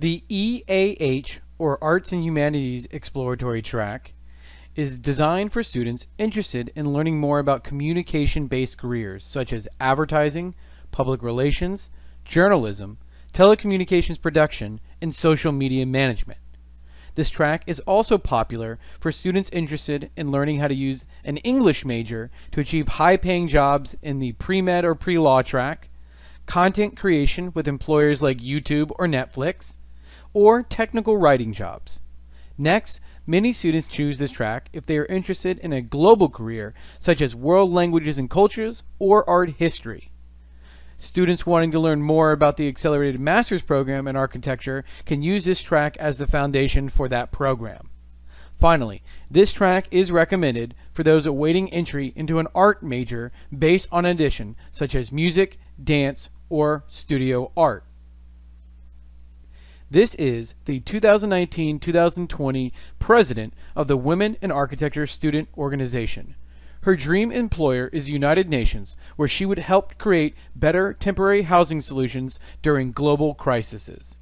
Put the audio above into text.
The EAH, or Arts and Humanities Exploratory track, is designed for students interested in learning more about communication-based careers such as advertising, public relations, journalism, telecommunications production, and social media management. This track is also popular for students interested in learning how to use an English major to achieve high-paying jobs in the pre-med or pre-law track, content creation with employers like YouTube or Netflix, or technical writing jobs. Next, many students choose this track if they are interested in a global career such as world languages and cultures or art history. Students wanting to learn more about the accelerated master's program in architecture can use this track as the foundation for that program. Finally, this track is recommended for those awaiting entry into an art major based on an addition such as music, dance, or studio art. This is the 2019-2020 president of the Women in Architecture Student Organization. Her dream employer is United Nations, where she would help create better temporary housing solutions during global crises.